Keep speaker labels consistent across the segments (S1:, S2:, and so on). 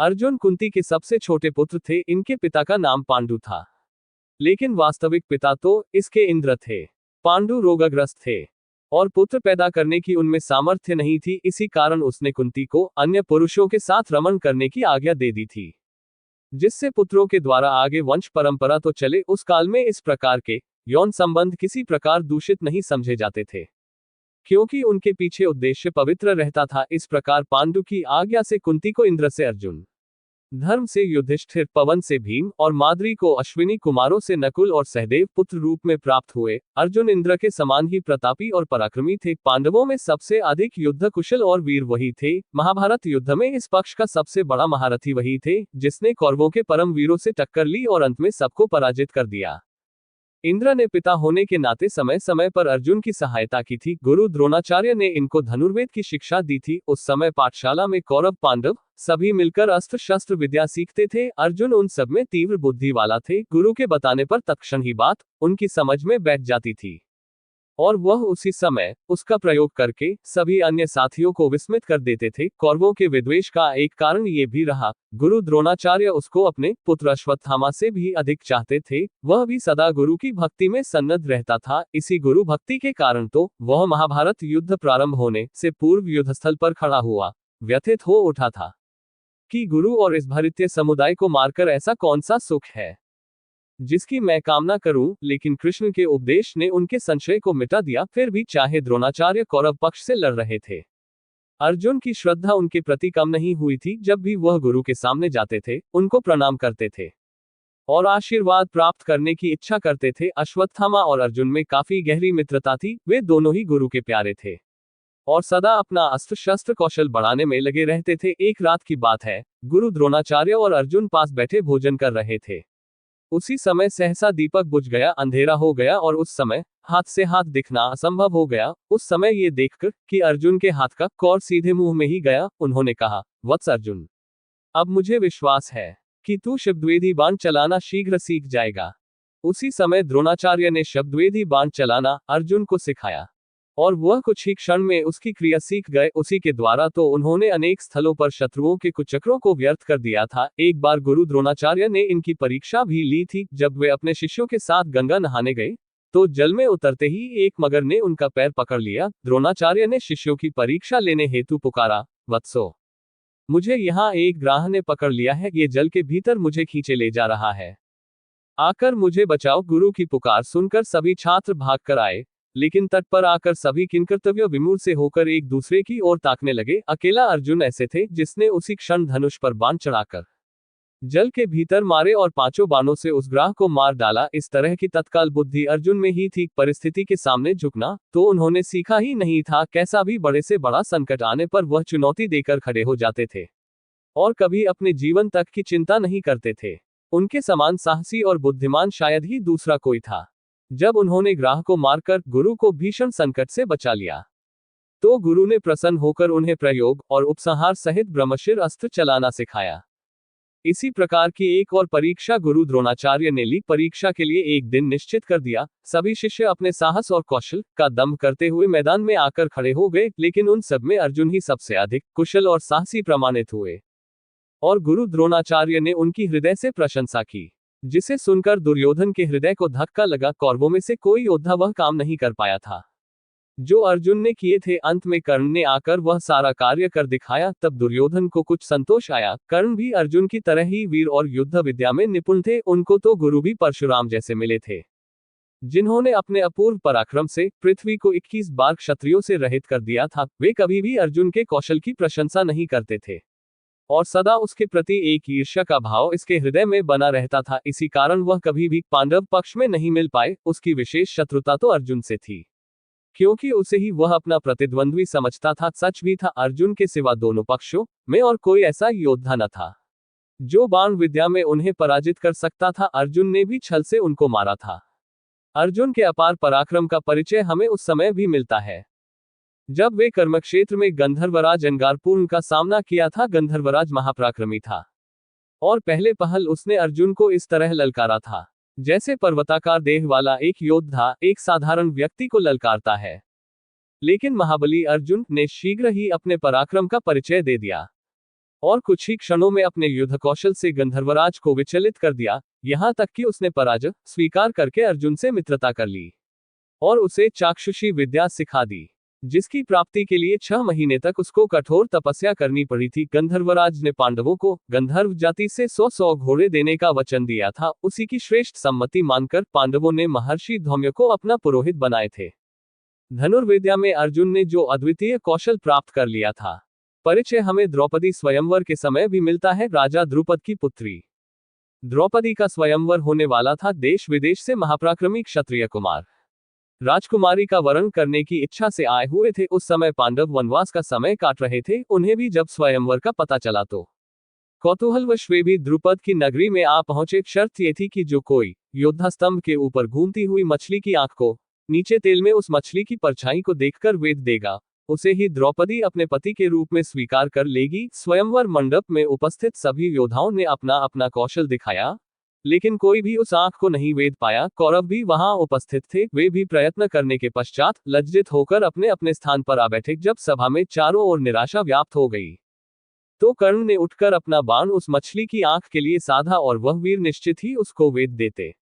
S1: अर्जुन कुंती के सबसे छोटे पुत्र थे। इनके पिता का नाम पांडु था, लेकिन वास्तविक पिता तो इसके इंद्र थे। पांडु रोगग्रस्त थे और पुत्र पैदा करने की उनमें सामर्थ्य नहीं थी। इसी कारण उसने कुंती को अन्य पुरुषों के साथ रमण करने की आज्ञा दे दी थी, जिससे पुत्रों के द्वारा आगे वंश परंपरा तो चले। उस काल में इस प्रकार के यौन संबंध किसी प्रकार दूषित नहीं समझे जाते थे, क्योंकि उनके पीछे उद्देश्य पवित्र रहता था। इस प्रकार पांडु की आज्ञा से कुंती को इंद्र से अर्जुन, धर्म से युधिष्ठिर, पवन से भीम और माद्री को अश्विनी कुमारों से नकुल और सहदेव पुत्र रूप में प्राप्त हुए। अर्जुन इंद्र के समान ही प्रतापी और पराक्रमी थे। पांडवों में सबसे अधिक युद्ध कुशल और वीर वही थे। महाभारत युद्ध में इस पक्ष का सबसे बड़ा महारथी वही थे, जिसने कौरवों के परम वीरों से टक्कर ली और अंत में सबको पराजित कर दिया। इंद्र ने पिता होने के नाते समय समय पर अर्जुन की सहायता की थी। गुरु द्रोणाचार्य ने इनको धनुर्वेद की शिक्षा दी थी। उस समय पाठशाला में कौरव पांडव सभी मिलकर अस्त्र शस्त्र विद्या सीखते थे। अर्जुन उन सब में तीव्र बुद्धि वाला थे। गुरु के बताने पर तत्क्षण ही बात उनकी समझ में बैठ जाती थी और वह उसी समय उसका प्रयोग करके सभी अन्य साथियों को विस्मित कर देते थे। कौरवों के विद्वेष का एक कारण ये भी रहा, गुरु द्रोणाचार्य उसको अपने पुत्र अश्वत्थामा से भी अधिक चाहते थे। वह भी सदा गुरु की भक्ति में सन्नद्ध रहता था। इसी गुरु भक्ति के कारण तो वह महाभारत युद्ध प्रारंभ होने से पूर्व युद्धस्थल पर खड़ा हुआ व्यथित हो उठा था कि गुरु और इस भृत्य समुदाय को मारकर ऐसा कौन सा सुख है जिसकी मैं कामना करूं। लेकिन कृष्ण के उपदेश ने उनके संशय को मिटा दिया। फिर भी चाहे द्रोणाचार्य कौरव पक्ष से लड़ रहे थे, अर्जुन की श्रद्धा उनके प्रति कम नहीं हुई थी। जब भी वह गुरु के सामने जाते थे, उनको प्रणाम करते थे और आशीर्वाद प्राप्त करने की इच्छा करते थे। अश्वत्थामा और अर्जुन में काफी गहरी मित्रता थी। वे दोनों ही गुरु के प्यारे थे और सदा अपना अस्त्र शस्त्र कौशल बढ़ाने में लगे रहते थे। एक रात की बात है, गुरु द्रोणाचार्य और अर्जुन पास बैठे भोजन कर रहे थे। उसी समय सहसा दीपक बुझ गया, अंधेरा हो गया और उस समय हाथ से हाथ दिखना असंभव हो गया। उस समय ये देखकर कि अर्जुन के हाथ का कौर सीधे मुंह में ही गया, उन्होंने कहा, वत्स अर्जुन, अब मुझे विश्वास है कि तू शब्दवेदी बाण चलाना शीघ्र सीख जाएगा। उसी समय द्रोणाचार्य ने शब्दवेदी बाण चलाना अर्जुन को सिखाया और वह कुछ ही क्षण में उसकी क्रिया सीख गए। उसी के द्वारा तो उन्होंने अनेक स्थलों पर शत्रुओं के कुचक्रों को व्यर्थ कर दिया था। एक बार गुरु द्रोणाचार्य ने इनकी परीक्षा भी ली थी। जब वे अपने शिष्यों के साथ गंगा नहाने गए तो जल में उतरते ही एक मगर ने उनका पैर पकड़ लिया। द्रोणाचार्य ने शिष्यों की परीक्षा लेने हेतु पुकारा, वत्सो, मुझे यहाँ एक ग्राह ने पकड़ लिया है, ये जल के भीतर मुझे खींचे ले जा रहा है, आकर मुझे बचाओ। गुरु की पुकार सुनकर सभी छात्र भाग कर आए, लेकिन तट पर आकर सभी किंकर्तव्य विमूढ़ से होकर एक दूसरे की ओर ताकने लगे। अकेला अर्जुन ऐसे थे जिसने उसी क्षण धनुष पर बाण चढ़ाकर जल के भीतर मारे और पांचों बाणों से उस ग्राह को मार डाला। इस तरह की तत्काल बुद्धि अर्जुन में ही थी। परिस्थिति के सामने झुकना तो उन्होंने सीखा ही नहीं था। कैसा भी बड़े से बड़ा संकट आने पर वह चुनौती देकर खड़े हो जाते थे और कभी अपने जीवन तक की चिंता नहीं करते थे। उनके समान साहसी और बुद्धिमान शायद ही दूसरा कोई था। जब उन्होंने ग्राह को मारकर गुरु को भीषण संकट से बचा लिया, तो गुरु ने प्रसन्न होकर उन्हें प्रयोग और उपसंहार सहित ब्रह्मशिर अस्त्र चलाना सिखाया। इसी प्रकार की एक और परीक्षा गुरु द्रोणाचार्य ने ली। परीक्षा के लिए एक दिन निश्चित कर दिया। सभी शिष्य अपने साहस और कौशल का दम करते हुए मैदान में आकर खड़े हो गए, लेकिन उन सब में अर्जुन ही सबसे अधिक कुशल और साहसी प्रमाणित हुए और गुरु द्रोणाचार्य ने उनकी हृदय से प्रशंसा की, जिसे सुनकर दुर्योधन के हृदय को धक्का लगा। कौरवों में से कोई योद्धा वह काम नहीं कर पाया था जो अर्जुन ने किए थे। अंत में कर्ण ने आकर वह सारा कार्य कर दिखाया। तब दुर्योधन को कुछ संतोष आया। कर्ण भी अर्जुन की तरह ही वीर और युद्ध विद्या में निपुण थे। उनको तो गुरु भी परशुराम जैसे मिले थे, जिन्होंने अपने अपूर्व पराक्रम से पृथ्वी को 21 बार क्षत्रियों से रहित कर दिया था। वे कभी भी अर्जुन के कौशल की प्रशंसा नहीं करते थे और सदा उसके प्रति एक ईर्ष्या का भाव इसके हृदय में बना रहता था। इसी कारण वह कभी भी पांडव पक्ष में नहीं मिल पाए। उसकी विशेष शत्रुता तो अर्जुन से थी, क्योंकि उसे ही वह अपना प्रतिद्वंद्वी समझता था। सच भी था, अर्जुन के सिवा दोनों पक्षों में और कोई ऐसा योद्धा न था जो बाण विद्या में उन्हें पराजित कर सकता था। अर्जुन ने भी छल से उनको मारा था। अर्जुन के अपार पराक्रम का परिचय हमें उस समय भी मिलता है जब वे कर्मक्षेत्र में गंधर्वराज अंगारपूर्ण का सामना किया था। गंधर्वराज महापराक्रमी था और पहले पहल उसने अर्जुन को इस तरह ललकारा था जैसे पर्वताकार देह वाला एक योद्धा एक साधारण व्यक्ति को ललकारता है। लेकिन महाबली अर्जुन ने शीघ्र ही अपने पराक्रम का परिचय दे दिया। और कुछ ही क्षणों में अपने युद्ध कौशल से गंधर्वराज को विचलित कर दिया, यहाँ तक कि उसने पराजय स्वीकार करके अर्जुन से मित्रता कर ली और उसे चाक्षुषी विद्या सिखा दी, जिसकी प्राप्ति के लिए 6 महीने तक उसको कठोर तपस्या करनी पड़ी थी। गंधर्वराज ने पांडवों को गंधर्व जाति से 100 घोड़े देने का वचन दिया था। उसी की श्रेष्ठ सम्मति मानकर पांडवों ने महर्षि धौम्य को अपना पुरोहित बनाए थे। धनुर्विद्या में अर्जुन ने जो अद्वितीय कौशल प्राप्त कर लिया था, परिचय हमें द्रौपदी स्वयंवर के समय भी मिलता है। राजा द्रुपद की पुत्री द्रौपदी का स्वयंवर होने वाला था। देश विदेश से महापराक्रमी क्षत्रिय कुमार राजकुमारी का वरण करने की इच्छा से आए हुए थे। उस समय पांडव वनवास का समय काट रहे थे। उन्हें भी जब स्वयंवर का पता चला तो कौतूहलवश वे भी द्रुपद की नगरी में आ पहुंचे। शर्त ये थी कि जो कोई योद्धा स्तंभ के ऊपर घूमती हुई मछली की आंख को नीचे तेल में उस मछली की परछाई को देखकर वेद देगा, उसे ही द्रौपदी अपने पति के रूप में स्वीकार कर लेगी। स्वयंवर मंडप में उपस्थित सभी योद्धाओं ने अपना अपना कौशल दिखाया, लेकिन कोई भी उस आंख को नहीं वेद पाया। कौरव भी वहां उपस्थित थे। वे भी प्रयत्न करने के पश्चात लज्जित होकर अपने अपने स्थान पर आ बैठे। जब सभा में चारों ओर निराशा व्याप्त हो गई तो कर्ण ने उठकर अपना बाण उस मछली की आंख के लिए साधा और वह वीर निश्चित ही उसको वेद देते,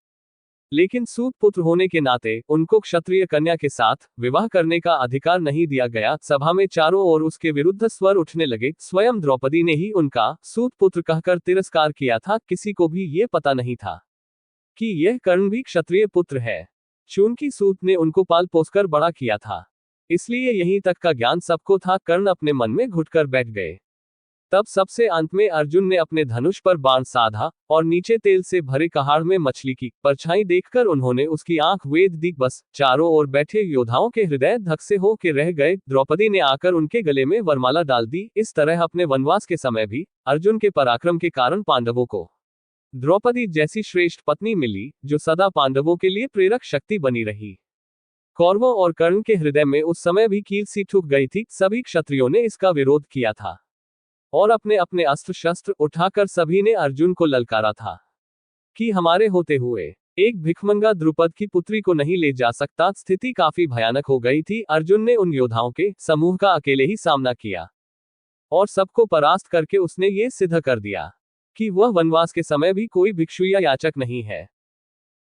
S1: लेकिन सूत पुत्र होने के नाते उनको क्षत्रिय कन्या के साथ विवाह करने का अधिकार नहीं दिया गया। सभा में चारों ओर उसके विरुद्ध स्वर उठने लगे। स्वयं द्रौपदी ने ही उनका सूत पुत्र कहकर तिरस्कार किया था। किसी को भी ये पता नहीं था कि यह कर्ण भी क्षत्रिय पुत्र है, चूंकि सूत ने उनको पाल पोसकर बड़ा किया था, इसलिए यहीं तक का ज्ञान सबको था। कर्ण अपने मन में घुटकर बैठ गए। तब सबसे अंत में अर्जुन ने अपने धनुष पर बाण साधा और नीचे तेल से भरे कहाड़ में मछली की परछाई देखकर उन्होंने उसकी आंख वेद दी। बस चारों ओर बैठे योद्धाओं के हृदय धक से हो के रह गए। द्रौपदी ने आकर उनके गले में वरमाला डाल दी। इस तरह अपने वनवास के समय भी अर्जुन के पराक्रम के कारण पांडवों को द्रौपदी जैसी श्रेष्ठ पत्नी मिली, जो सदा पांडवों के लिए प्रेरक शक्ति बनी रही। कौरवों और कर्ण के हृदय में उस समय भी कील सी ठुक गई थी। सभी क्षत्रियों ने इसका विरोध किया था और अपने अपने अस्त्र शस्त्र उठाकर सभी ने अर्जुन को ललकारा था कि हमारे होते हुए एक भिखमंगा द्रुपद की पुत्री को नहीं ले जा सकता। स्थिति काफी भयानक हो गई थी। अर्जुन ने उन योद्धाओं के समूह का अकेले ही सामना किया और सबको परास्त करके उसने ये सिद्ध कर दिया कि वह वनवास के समय भी कोई भिक्षु या याचक नहीं है,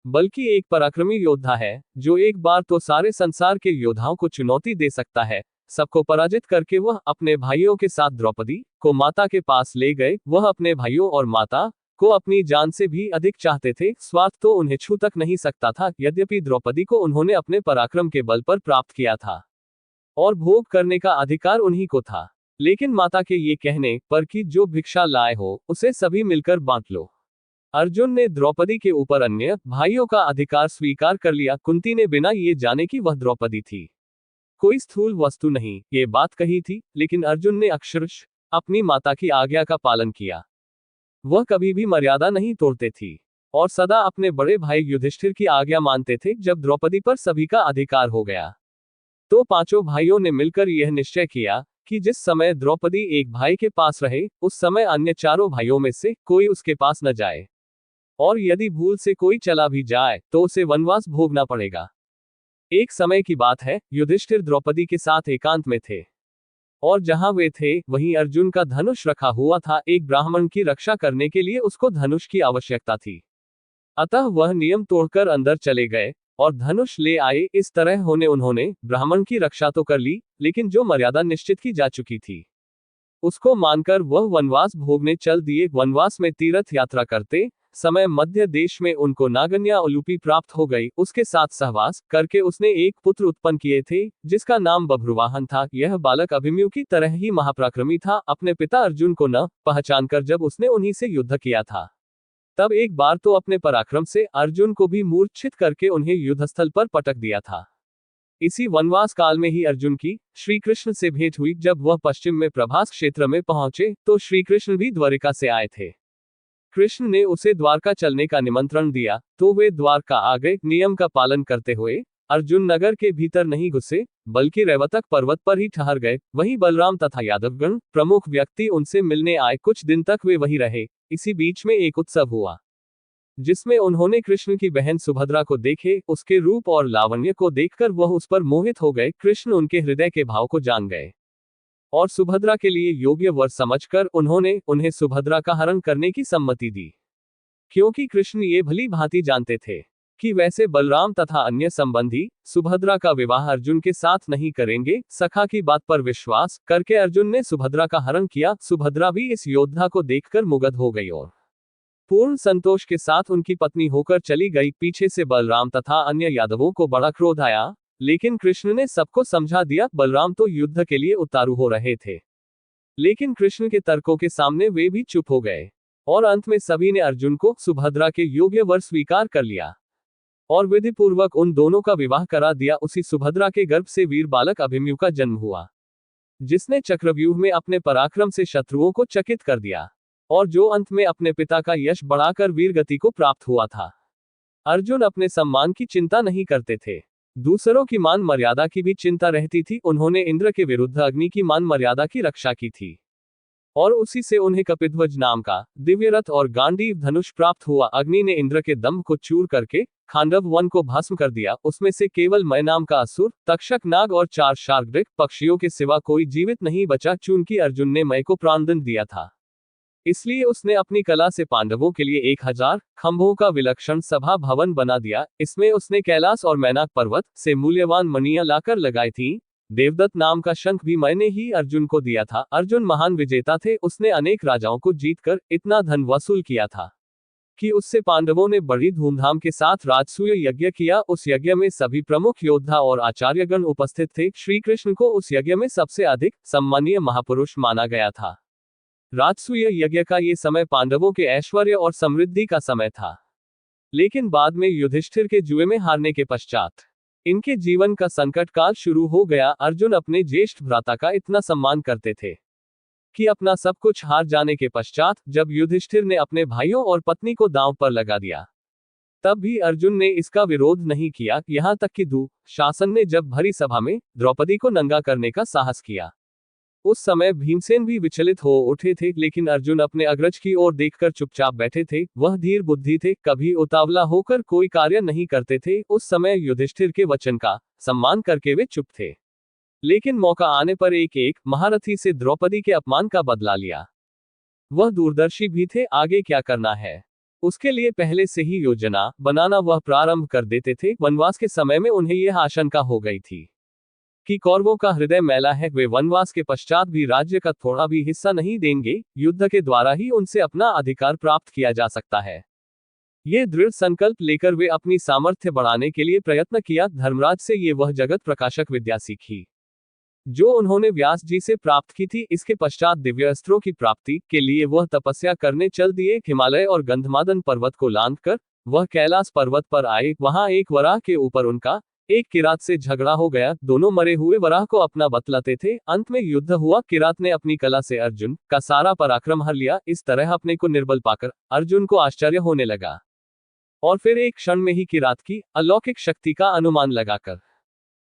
S1: बल्कि एक पराक्रमी योद्धा है, जो एक बार तो सारे संसार के योद्धाओं को चुनौती दे सकता है। सबको पराजित करके वह अपने भाइयों के साथ द्रौपदी को माता के पास ले गए। वह अपने भाइयों और माता को अपनी जान से भी अधिक चाहते थे। स्वार्थ तो उन्हें छू तक नहीं सकता था। यद्यपि द्रौपदी को उन्होंने अपने पराक्रम के बल पर प्राप्त किया था और भोग करने का अधिकार उन्हीं को था, लेकिन माता के ये कहने पर कि जो भिक्षा लाए हो उसे सभी मिलकर बांट लो, अर्जुन ने द्रौपदी के ऊपर अन्य भाइयों का अधिकार स्वीकार कर लिया। कुंती ने बिना ये जाने कि वह द्रौपदी थी, कोई स्थूल वस्तु नहीं, ये बात कही थी, लेकिन अर्जुन ने अक्षरशः अपनी माता की आज्ञा का पालन किया। वह कभी भी मर्यादा नहीं तोड़ते थी और सदा अपने बड़े भाई युधिष्ठिर की आज्ञा मानते थे। जब द्रौपदी पर सभी का अधिकार हो गया तो पांचों भाइयों ने मिलकर यह निश्चय किया कि जिस समय द्रौपदी एक भाई के पास रहे, उस समय अन्य चारों भाइयों में से कोई उसके पास न जाए, और यदि भूल से कोई चला भी जाए तो उसे वनवास भोगना पड़ेगा। एक समय की बात है, युधिष्ठिर द्रौपदी के साथ एकांत में थे और जहां वे थे वहीं अर्जुन का धनुष रखा हुआ था। एक ब्राह्मण की रक्षा करने के लिए उसको धनुष की आवश्यकता थी, अतः वह नियम तोड़कर अंदर चले गए और धनुष ले आए। इस तरह होने उन्होंने ब्राह्मण की रक्षा तो कर ली, लेकिन जो मर्यादा निश्चित की जा चुकी थी उसको मानकर वह वनवास भोगने चल दिए। वनवास में तीर्थ यात्रा करते समय मध्य देश में उनको नागन्या उलूपी प्राप्त हो गई। उसके साथ सहवास करके उसने एक पुत्र उत्पन्न किए थे, जिसका नाम बभ्रुवाहन था। यह बालक अभिमन्यु की तरह ही महापराक्रमी था। अपने पिता अर्जुन को न पहचानकर जब उसने उन्हीं से युद्ध किया था, तब एक बार तो अपने पराक्रम से अर्जुन को भी मूर्छित करके उन्हें युद्धस्थल पर पटक दिया था। इसी वनवास काल में ही अर्जुन की श्री कृष्ण से भेंट हुई। जब वह पश्चिम में प्रभास क्षेत्र में पहुंचे तो श्री कृष्ण भी द्वारिका से आए थे। कृष्ण ने उसे द्वारका चलने का निमंत्रण दिया तो वे द्वारका आ गए। नियम का पालन करते हुए अर्जुन नगर के भीतर नहीं घुसे, बल्कि रेवतक पर्वत पर ही ठहर गए। वहीं बलराम तथा यादवगण प्रमुख व्यक्ति उनसे मिलने आए। कुछ दिन तक वे वहीं रहे। इसी बीच में एक उत्सव हुआ जिसमें उन्होंने कृष्ण की बहन सुभद्रा को देखे। उसके रूप और लावण्य को देखकर वह उस पर मोहित हो गए। कृष्ण उनके हृदय के भाव को जान गए और सुभद्रा के लिए योग्य वर समझकर उन्होंने उन्हें सुभद्रा का हरण करने की सम्मति दी। क्योंकि कृष्ण ये भली भांति जानते थे कि वैसे बलराम तथा अन्य संबंधी सुभद्रा का विवाह अर्जुन के साथ नहीं करेंगे। सखा की बात पर विश्वास करके अर्जुन ने सुभद्रा का हरण किया। सुभद्रा भी इस योद्धा को देखकर मुग्ध हो गई और पूर्ण संतोष के साथ उनकी पत्नी होकर चली गई। पीछे से बलराम तथा अन्य यादवों को बड़ा क्रोध आया, लेकिन कृष्ण ने सबको समझा दिया। बलराम तो युद्ध के लिए उतारू हो रहे थे, लेकिन कृष्ण के तर्कों के सामने वे भी चुप हो गए और अंत में सभी ने अर्जुन को सुभद्रा के योग्य वर स्वीकार कर लिया और विधि पूर्वक उन दोनों का विवाह करा दिया। उसी सुभद्रा के गर्भ से वीर बालक अभिमन्यु का जन्म हुआ, जिसने चक्रव्यूह में अपने पराक्रम से शत्रुओं को चकित कर दिया और जो अंत में अपने पिता का यश बढ़ाकर वीर गति को प्राप्त हुआ था। अर्जुन अपने सम्मान की चिंता नहीं करते थे, दूसरों की मान मर्यादा की भी चिंता रहती थी। उन्होंने इंद्र के विरुद्ध अग्नि की मान मर्यादा की रक्षा की थी और उसी से उन्हें कपिध्वज नाम का दिव्य रथ और गांडीव धनुष प्राप्त हुआ। अग्नि ने इंद्र के दंभ को चूर करके खांडव वन को भस्म कर दिया। उसमें से केवल मय नाम का असुर, तक्षक नाग और 4 शार्दूल पक्षियों के सिवा कोई जीवित नहीं बचा। चूंकि अर्जुन ने मय को प्राणदंड दिया था, इसलिए उसने अपनी कला से पांडवों के लिए 1000 खंभों का विलक्षण सभा भवन बना दिया। इसमें उसने कैलाश और मैनाक पर्वत से मूल्यवान मणियां लाकर लगाई थी। देवदत्त नाम का शंख भी मैंने ही अर्जुन को दिया था। अर्जुन महान विजेता थे, उसने अनेक राजाओं को जीतकर इतना धन वसूल किया था कि उससे पांडवों ने बड़ी धूमधाम के साथ राजसूय यज्ञ किया। उस यज्ञ में सभी प्रमुख योद्धा और आचार्यगण उपस्थित थे। श्री कृष्ण को उस यज्ञ में सबसे अधिक सम्मानीय महापुरुष माना गया था। राजसूय यज्ञ का ये समय पांडवों के ऐश्वर्य और समृद्धि का समय था, लेकिन बाद में युधिष्ठिर के जुए में हारने के पश्चात इनके जीवन का संकट काल शुरू हो गया। अर्जुन अपने ज्येष्ठ भ्राता का इतना सम्मान करते थे कि अपना सब कुछ हार जाने के पश्चात जब युधिष्ठिर ने अपने भाइयों और पत्नी को दांव पर लगा दिया, तब भी अर्जुन ने इसका विरोध नहीं किया। यहां तक कि दुःशासन ने जब भरी सभा में द्रौपदी को नंगा करने का साहस किया, उस समय भीमसेन भी विचलित हो उठे थे, लेकिन अर्जुन अपने अग्रज की ओर देखकर चुपचाप बैठे थे। वह धीर बुद्धि थे, कभी उतावला होकर कोई कार्य नहीं करते थे। उस समय युधिष्ठिर के वचन का सम्मान करके वे चुप थे, लेकिन मौका आने पर एक एक महारथी से द्रौपदी के अपमान का बदला लिया। वह दूरदर्शी भी थे, आगे क्या करना है उसके लिए पहले से ही योजना बनाना वह प्रारंभ कर देते थे। वनवास के समय में उन्हें यह आशंका हो गई थी कि कौरवों का हृदय मैला है, वे वनवास के पश्चात भी राज्य का थोड़ा भी हिस्सा नहीं देंगे। युद्ध के द्वारा ही उनसे अपना अधिकार प्राप्त किया जा सकता है। ये दृढ़ संकल्प लेकर वे अपनी सामर्थ्य बढ़ाने के लिए प्रयत्न किया। धर्मराज से ये वह जगत प्रकाशक विद्या सीखी जो उन्होंने व्यास जी से प्राप्त की थी। इसके पश्चात दिव्य अस्त्रों की प्राप्ति के लिए वह तपस्या करने चल दिए। हिमालय और गंधमादन पर्वत को लांघ कर वह कैलाश पर्वत पर आए। वहां एक वराह के ऊपर उनका एक किरात से झगड़ा हो गया। दोनों मरे हुए वराह को अपना बतलाते थे। अंत में युद्ध हुआ। किरात ने अपनी कला से अर्जुन का सारा पराक्रम हर लिया। इस तरह अपने को निर्बल पाकर अर्जुन को आश्चर्य होने लगा और फिर एक क्षण में ही किरात की अलौकिक शक्ति का अनुमान लगाकर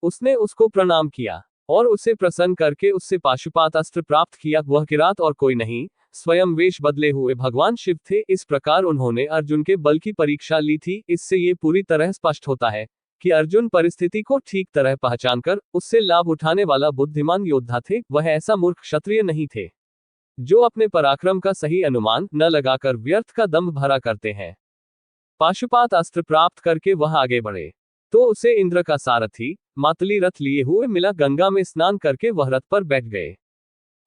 S1: उसने उसको प्रणाम किया और उसे प्रसन्न करके उससे पाशुपात अस्त्र प्राप्त किया। वह किरात और कोई नहीं, स्वयं वेश बदले हुए भगवान शिव थे। इस प्रकार उन्होंने अर्जुन के बल की परीक्षा ली थी। इससे ये पूरी तरह स्पष्ट होता है कि अर्जुन परिस्थिति को ठीक तरह पहचानकर उससे लाभ उठाने वाला बुद्धिमान योद्धा थे। वह ऐसा मूर्ख क्षत्रिय नहीं थे जो अपने पराक्रम का सही अनुमान न लगाकर व्यर्थ का दंभ भरा करते हैं। पाशुपात अस्त्र प्राप्त करके वह आगे बढ़े तो उसे इंद्र का सारथी मातली रथ लिए हुए मिला। गंगा में स्नान करके वह रथ पर बैठ गए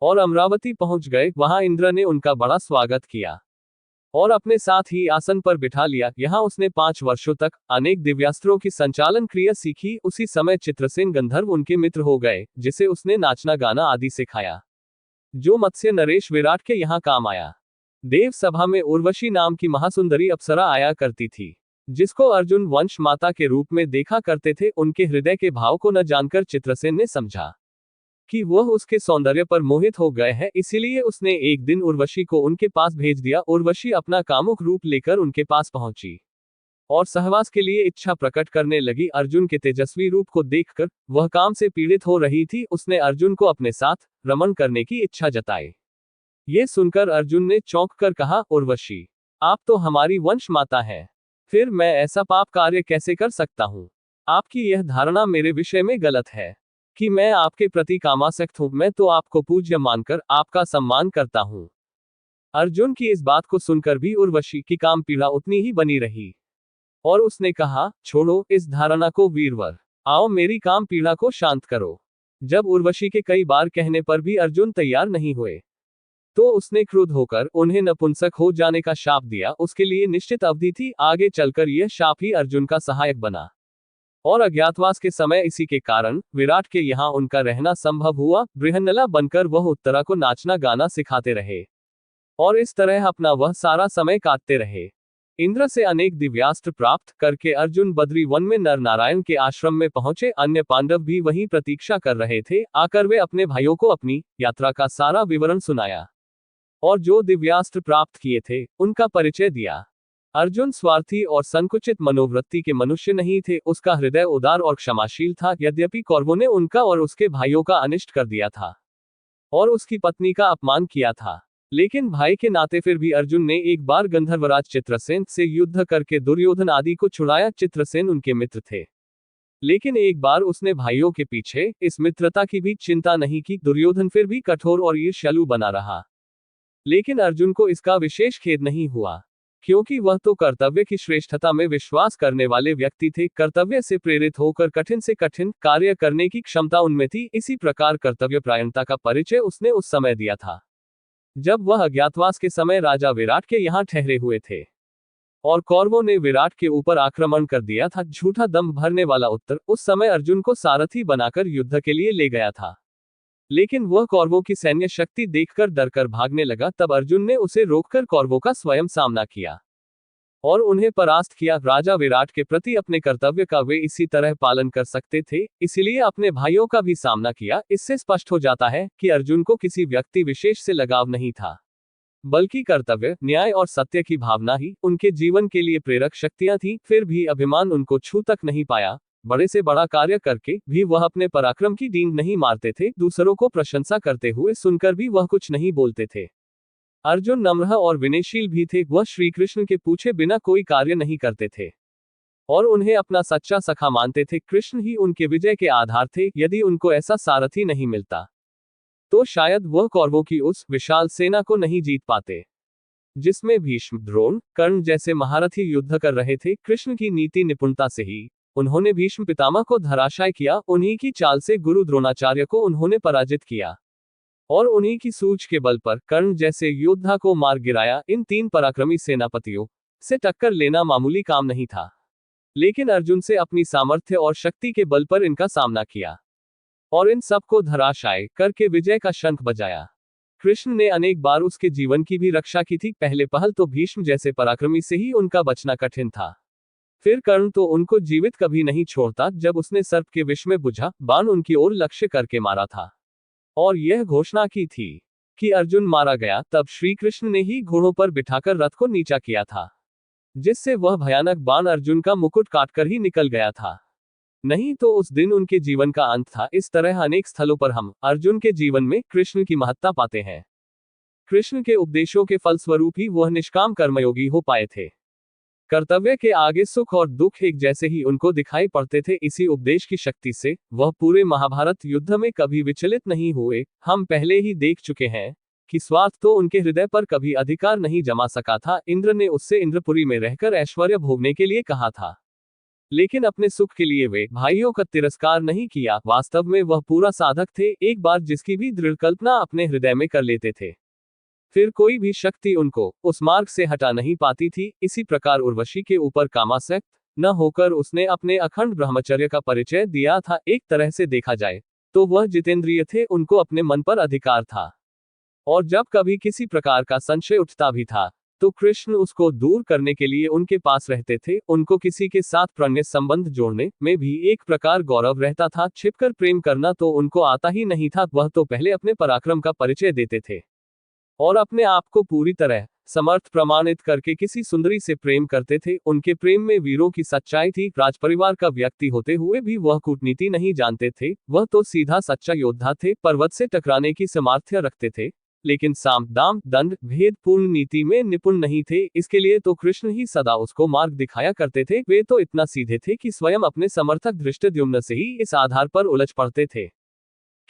S1: और अमरावती पहुंच गए। वहां इंद्र ने उनका बड़ा स्वागत किया और अपने साथ ही आसन पर बिठा लिया। यहाँ उसने 5 वर्षों तक अनेक दिव्यास्त्रों की संचालन क्रिया सीखी। उसी समय चित्रसेन गंधर्व उनके मित्र हो गए, जिसे उसने नाचना गाना आदि सिखाया, जो मत्स्य नरेश विराट के यहाँ काम आया। देव सभा में उर्वशी नाम की महासुंदरी अप्सरा आया करती थी, जिसको अर्जुन वंश माता के रूप में देखा करते थे। उनके हृदय के भाव को न जानकर चित्रसेन ने समझा कि वह उसके सौंदर्य पर मोहित हो गए हैं, इसीलिए उसने एक दिन उर्वशी को उनके पास भेज दिया। उर्वशी अपना कामुक रूप लेकर उनके पास पहुंची और सहवास के लिए इच्छा प्रकट करने लगी। अर्जुन के तेजस्वी रूप को देखकर वह काम से पीड़ित हो रही थी। उसने अर्जुन को अपने साथ रमण करने की इच्छा जताई। ये सुनकर अर्जुन ने चौंक कर कहा, उर्वशी, आप तो हमारी वंश माता हैं, फिर मैं ऐसा पाप कार्य कैसे कर सकता हूँ? आपकी यह धारणा मेरे विषय में गलत है। कि मैं आपके प्रति कामासक्त हूं, मैं तो आपको पूज्य मानकर आपका सम्मान करता हूं। अर्जुन की इस बात को सुनकर भी उर्वशी की काम पीड़ा उतनी ही बनी रही, और उसने कहा, छोड़ो इस धारणा को वीरवर, आओ मेरी काम पीड़ा को शांत करो। जब उर्वशी के कई बार कहने पर भी अर्जुन तैयार नहीं हुए, तो उसने क्रुद्ध होकर उन्हें नपुंसक हो जाने का शाप दिया। उसके लिए निश्चित अवधि थी, आगे चलकर यह शाप ही अर्जुन का सहायक बना, और अज्ञातवास के समय इसी के कारण विराट के यहाँ उनका रहना संभव हुआ। बृहन्नला बनकर वह उत्तरा को नाचना गाना सिखाते रहे, और इस तरह अपना वह सारा समय काटते रहे। इंद्र से अनेक दिव्यास्त्र प्राप्त करके अर्जुन बद्री वन में नर नारायण के आश्रम में पहुंचे। अन्य पांडव भी वहीं प्रतीक्षा कर रहे थे। आकर वे अपने भाइयों को अपनी यात्रा का सारा विवरण सुनाया, और जो दिव्यास्त्र प्राप्त किए थे उनका परिचय दिया। अर्जुन स्वार्थी और संकुचित मनोवृत्ति के मनुष्य नहीं थे, उसका हृदय उदार और क्षमाशील था। यद्यपि कौरवों ने उनका और उसके भाइयों का अनिष्ट कर दिया था, और उसकी पत्नी का अपमान किया था, लेकिन भाई के नाते फिर भी अर्जुन ने एक बार गंधर्वराज चित्रसेन से युद्ध करके दुर्योधन आदि को छुड़ाया। चित्रसेन उनके मित्र थे, लेकिन एक बार उसने भाइयों के पीछे इस मित्रता की भी चिंता नहीं की। दुर्योधन फिर भी कठोर और ईर्ष्यालु बना रहा, लेकिन अर्जुन को इसका विशेष खेद नहीं हुआ, क्योंकि वह तो कर्तव्य की श्रेष्ठता में विश्वास करने वाले व्यक्ति थे। कर्तव्य से प्रेरित होकर कठिन से कठिन कार्य करने की क्षमता उनमें थी। इसी प्रकार कर्तव्यपरायणता का परिचय उसने उस समय दिया था, जब वह अज्ञातवास के समय राजा विराट के यहाँ ठहरे हुए थे, और कौरवों ने विराट के ऊपर आक्रमण कर दिया था। झूठा दम भरने वाला उत्तर उस समय अर्जुन को सारथी बनाकर युद्ध के लिए ले गया था, लेकिन वह कौरवों की सैन्य शक्ति देखकर डरकर भागने लगा। तब अर्जुन ने उसे रोककर कौरवों का स्वयं सामना किया और उन्हें परास्त किया। राजा विराट के प्रति अपने कर्तव्य का वे इसी तरह पालन कर सकते थे, इसलिए अपने भाइयों का भी सामना किया। इससे स्पष्ट हो जाता है कि अर्जुन को किसी व्यक्ति विशेष से लगाव नहीं था, बल्कि कर्तव्य, न्याय और सत्य की भावना ही उनके जीवन के लिए प्रेरक शक्तियां थी। फिर भी अभिमान उनको छू तक नहीं पाया। बड़े से बड़ा कार्य करके भी वह अपने पराक्रम की डींग नहीं मारते थे। दूसरों को प्रशंसा करते हुए सुनकर भी वह कुछ नहीं बोलते थे। अर्जुन नम्र और विनयशील भी थे। वह श्री कृष्ण के पूछे बिना कोई कार्य नहीं करते थे, और उन्हें अपना सच्चा सखा मानते थे। कृष्ण ही उनके विजय के आधार थे। यदि उनको ऐसा सारथी नहीं मिलता, तो शायद वह कौरवों की उस विशाल सेना को नहीं जीत पाते, जिसमें भीष्म, द्रोण, कर्ण जैसे महारथी युद्ध कर रहे थे। कृष्ण की नीति निपुणता से ही उन्होंने भीष्म पितामह को धराशायी किया। उन्हीं की चाल से गुरु द्रोणाचार्य को उन्होंने पराजित किया, और उन्हीं की सूझ के बल पर कर्ण जैसे योद्धा को मार गिराया। इन तीन पराक्रमी सेनापतियों से टक्कर लेना मामूली काम नहीं था, लेकिन अर्जुन से अपनी सामर्थ्य और शक्ति के बल पर इनका सामना किया, और इन सबको धराशायी करके विजय का शंख बजाया। कृष्ण ने अनेक बार उसके जीवन की भी रक्षा की थी। पहले पहल तो भीष्म जैसे पराक्रमी से ही उनका बचना कठिन था, फिर कर्ण तो उनको जीवित कभी नहीं छोड़ता। जब उसने सर्प के विष में बुझा बाण उनकी ओर लक्ष्य करके मारा था, और यह घोषणा की थी कि अर्जुन मारा गया, तब श्री कृष्ण ने ही घोड़ों पर बिठाकर रथ को नीचा किया था, जिससे वह भयानक बाण अर्जुन का मुकुट काटकर ही निकल गया था, नहीं तो उस दिन उनके जीवन का अंत था। इस तरह अनेक स्थलों पर हम अर्जुन के जीवन में कृष्ण की महत्ता पाते हैं। कृष्ण के उपदेशों के फलस्वरूप ही वह निष्काम कर्मयोगी हो पाए थे। कर्तव्य के आगे सुख और दुख एक जैसे ही उनको दिखाई पड़ते थे। इसी उपदेश की शक्ति से वह पूरे महाभारत युद्ध में कभी विचलित नहीं हुए। हम पहले ही देख चुके हैं कि स्वार्थ तो उनके हृदय पर कभी अधिकार नहीं जमा सका था। इंद्र ने उससे इंद्रपुरी में रहकर ऐश्वर्य भोगने के लिए कहा था, लेकिन अपने सुख के लिए वे भाइयों का तिरस्कार नहीं किया। वास्तव में वह पूरा साधक थे, एक बार जिसकी भी दृढ़ कल्पना अपने हृदय में कर लेते थे, फिर कोई भी शक्ति उनको उस मार्ग से हटा नहीं पाती थी। इसी प्रकार उर्वशी के ऊपर कामासक्त न होकर उसने अपने अखंड ब्रह्मचर्य का परिचय दिया था। एक तरह से देखा जाए तो वह जितेंद्रिय थे, उनको अपने मन पर अधिकार था, और जब कभी किसी प्रकार का संशय उठता भी था तो कृष्ण उसको दूर करने के लिए उनके पास रहते थे। उनको किसी के साथ प्रणय संबंध जोड़ने में भी एक प्रकार गौरव रहता था। छिपकर प्रेम करना तो उनको आता ही नहीं था। वह तो पहले अपने पराक्रम का परिचय देते थे, और अपने आप को पूरी तरह समर्थ प्रमाणित करके किसी सुंदरी से प्रेम करते थे। उनके प्रेम में वीरों की सच्चाई थी। राजपरिवार का व्यक्ति होते हुए भी वह कूटनीति नहीं जानते थे। वह तो सीधा सच्चा योद्धा थे। पर्वत से टकराने की सामर्थ्य रखते थे, लेकिन साम, दाम, दंड, भेद पूर्ण नीति में निपुण नहीं थे। इसके लिए तो कृष्ण ही सदा उसको मार्ग दिखाया करते थे। वे तो इतना सीधे थे कि स्वयं अपने समर्थक धृष्टद्युम्न से ही इस आधार पर उलझ पड़ते थे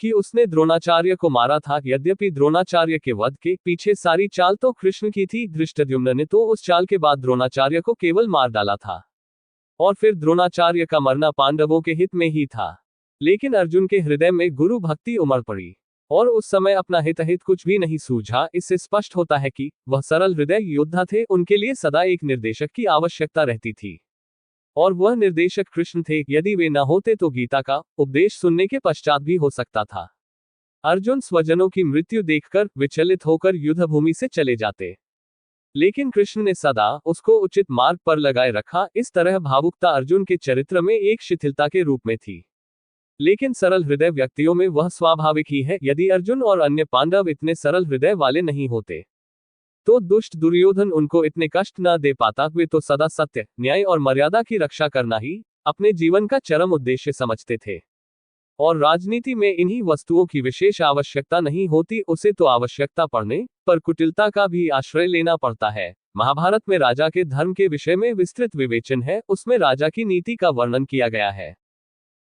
S1: कि उसने द्रोणाचार्य को मारा था। यद्यपि द्रोणाचार्य के वध के पीछे सारी चाल तो कृष्ण की थी, धृष्टद्युम्न ने तो उस चाल के बाद द्रोणाचार्य को केवल मार डाला था और फिर द्रोणाचार्य का मरना पांडवों के हित में ही था। लेकिन अर्जुन के हृदय में गुरु भक्ति उमड़ पड़ी और उस समय अपना हित कुछ भी नहीं सूझा। इससे स्पष्ट होता है कि वह सरल हृदय योद्धा थे, उनके लिए सदा एक निर्देशक की आवश्यकता रहती थी और वह निर्देशक कृष्ण थे। यदि वे न होते तो गीता का उपदेश सुनने के पश्चात भी हो सकता था अर्जुन स्वजनों की मृत्यु देखकर विचलित होकर युद्ध भूमि से चले जाते, लेकिन कृष्ण ने सदा उसको उचित मार्ग पर लगाए रखा। इस तरह भावुकता अर्जुन के चरित्र में एक शिथिलता के रूप में थी, लेकिन सरल हृदय व्यक्तियों में वह स्वाभाविक ही है। यदि अर्जुन और अन्य पांडव इतने सरल हृदय वाले नहीं होते तो दुष्ट दुर्योधन उनको इतने कष्ट न दे पाता। वे तो सदा सत्य, न्याय और मर्यादा की रक्षा करना ही अपने जीवन का चरम उद्देश्य समझते थे और राजनीति में इन्हीं वस्तुओं की विशेष आवश्यकता नहीं होती, उसे तो आवश्यकता पड़ने पर कुटिलता का भी आश्रय लेना पड़ता है। महाभारत में राजा के धर्म के विषय में विस्तृत विवेचन है। उसमें राजा की नीति का वर्णन किया गया है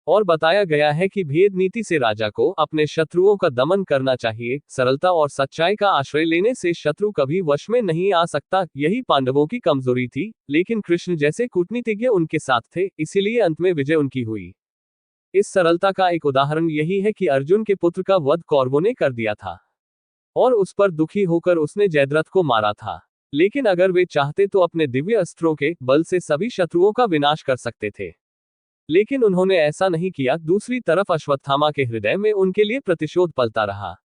S1: और बताया गया है कि भेद नीति से राजा को अपने शत्रुओं का दमन करना चाहिए। सरलता और सच्चाई का आश्रय लेने से शत्रु कभी वश में नहीं आ सकता। यही पांडवों की कमजोरी थी, लेकिन कृष्ण जैसे कूटनीतिज्ञ उनके साथ थे, इसीलिए अंत में विजय उनकी हुई। इस सरलता का एक उदाहरण यही है कि अर्जुन के पुत्र का वध कौरवों ने कर दिया था और उस पर दुखी होकर उसने जयद्रथ को मारा था। लेकिन अगर वे चाहते तो अपने दिव्य अस्त्रों के बल से सभी शत्रुओं का विनाश कर सकते थे, लेकिन उन्होंने ऐसा नहीं किया। दूसरी तरफ अश्वत्थामा के हृदय में उनके लिए प्रतिशोध पलता रहा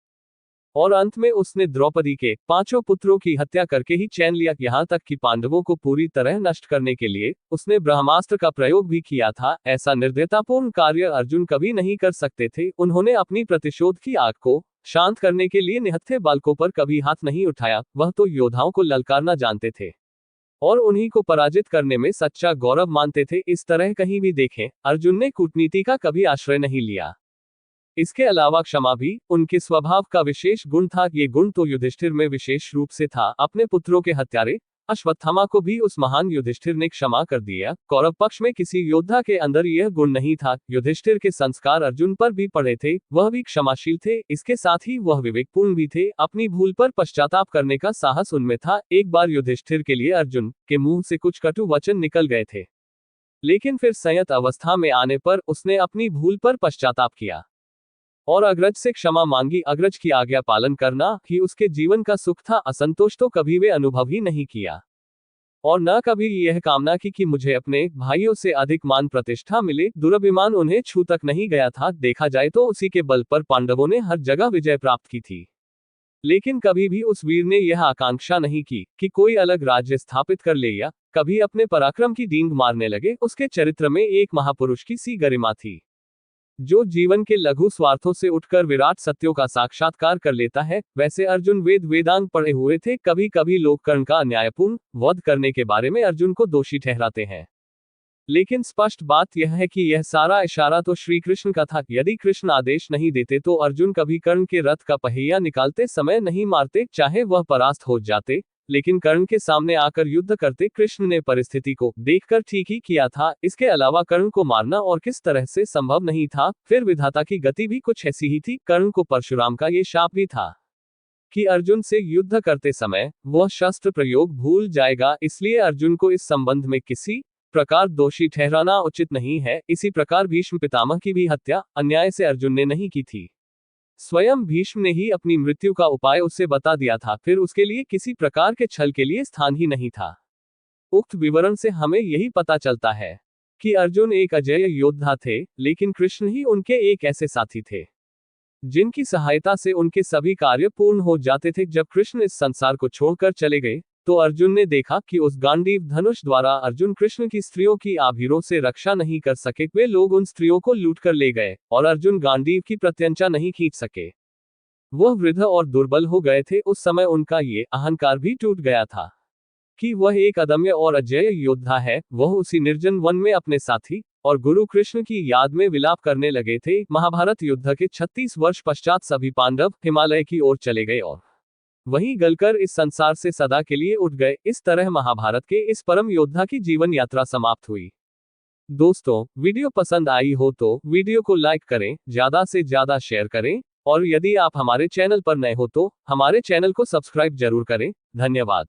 S1: और अंत में उसने द्रौपदी के 5 पुत्रों की हत्या करके ही चैन लिया। यहाँ तक कि पांडवों को पूरी तरह नष्ट करने के लिए उसने ब्रह्मास्त्र का प्रयोग भी किया था। ऐसा निर्दयतापूर्ण कार्य अर्जुन कभी नहीं कर सकते थे। उन्होंने अपनी प्रतिशोध की आग को शांत करने के लिए निहत्थे बालकों पर कभी हाथ नहीं उठाया। वह तो योद्धाओं को ललकारना जानते थे और उन्हीं को पराजित करने में सच्चा गौरव मानते थे। इस तरह कहीं भी देखें, अर्जुन ने कूटनीति का कभी आश्रय नहीं लिया। इसके अलावा क्षमा भी उनके स्वभाव का विशेष गुण था। ये गुण तो युधिष्ठिर में विशेष रूप से था। अपने पुत्रों के हत्यारे अश्वत्थामा को भी उस महान युधिष्ठिर ने क्षमा कर दिया। कौरव पक्ष में किसी योद्धा के अंदर यह गुण नहीं था। युधिष्ठिर के संस्कार अर्जुन पर भी पड़े थे, वह भी क्षमाशील थे। इसके साथ ही वह विवेकपूर्ण भी थे। अपनी भूल पर पश्चाताप करने का साहस उनमें था। एक बार युधिष्ठिर के लिए अर्जुन के मुंह से कुछ कटु वचन निकल गए थे, लेकिन फिर संयत अवस्था में आने पर उसने अपनी भूल पर पश्चाताप किया और अग्रज से क्षमा मांगी। अग्रज की आज्ञा पालन करना ही उसके जीवन का सुख था। असंतोष तो कभी वे अनुभव ही नहीं किया और न कभी यह कामना की कि मुझे अपने भाइयों से अधिक मान प्रतिष्ठा मिले। दुरभिमान उन्हें छू तक नहीं गया था। देखा जाए तो उसी के बल पर पांडवों ने हर जगह विजय प्राप्त की थी, लेकिन कभी भी उस वीर ने यह आकांक्षा नहीं की कि कोई अलग राज्य स्थापित कर ले या कभी अपने पराक्रम की डींग मारने लगे। उसके चरित्र में एक महापुरुष की सी गरिमा थी, जो जीवन के लघु स्वार्थों से उठकर विराट सत्यों का साक्षात्कार कर लेता है। वैसे अर्जुन वेदांग पढ़े हुए थे। कभी कभी लोग कर्ण का अन्यायपूर्ण वध करने के बारे में अर्जुन को दोषी ठहराते हैं, लेकिन स्पष्ट बात यह है कि यह सारा इशारा तो श्री कृष्ण का था। यदि कृष्ण आदेश नहीं देते तो अर्जुन कभी कर्ण के रथ का पहिया निकालते समय नहीं मारते, चाहे वह परास्त हो जाते, लेकिन कर्ण के सामने आकर युद्ध करते। कृष्ण ने परिस्थिति को देखकर ठीक ही किया था। इसके अलावा कर्ण को मारना और किस तरह से संभव नहीं था। फिर विधाता की गति भी कुछ ऐसी ही थी। कर्ण को परशुराम का ये शाप भी था कि अर्जुन से युद्ध करते समय वह शस्त्र प्रयोग भूल जाएगा, इसलिए अर्जुन को इस संबंध में किसी प्रकार दोषी ठहराना उचित नहीं है। इसी प्रकार भीष्म पितामह की भी हत्या अन्याय से अर्जुन ने नहीं की थी। स्वयं भीष्म ने ही अपनी मृत्यु का उपाय उसे बता दिया था, फिर उसके लिए किसी प्रकार के छल के लिए स्थान ही नहीं था। उक्त विवरण से हमें यही पता चलता है कि अर्जुन एक अजेय योद्धा थे, लेकिन कृष्ण ही उनके एक ऐसे साथी थे जिनकी सहायता से उनके सभी कार्य पूर्ण हो जाते थे। जब कृष्ण इस संसार को छोड़कर चले गए तो अर्जुन ने देखा कि उस गांडीव धनुष द्वारा अर्जुन कृष्ण की स्त्रियों की आभीरों से रक्षा नहीं कर सके। वे लोग उन स्त्रियों को लूट कर ले गए और अर्जुन गांडीव की प्रत्यंचा नहीं खींच सके। वह वृद्ध और दुर्बल हो गए थे। उस समय उनका ये अहंकार भी टूट गया था कि वह एक अदम्य और अजेय योद्धा है। वह उसी निर्जन वन में अपने साथी और गुरु कृष्ण की याद में विलाप करने लगे थे। महाभारत युद्ध के 36 वर्ष पश्चात सभी पांडव हिमालय की ओर चले गए और वहीं गलकर इस संसार से सदा के लिए उठ गए। इस तरह महाभारत के इस परम योद्धा की जीवन यात्रा समाप्त हुई। दोस्तों, वीडियो पसंद आई हो तो वीडियो को लाइक करें, ज्यादा से ज्यादा शेयर करें, और यदि आप हमारे चैनल पर नए हो तो हमारे चैनल को सब्सक्राइब जरूर करें। धन्यवाद।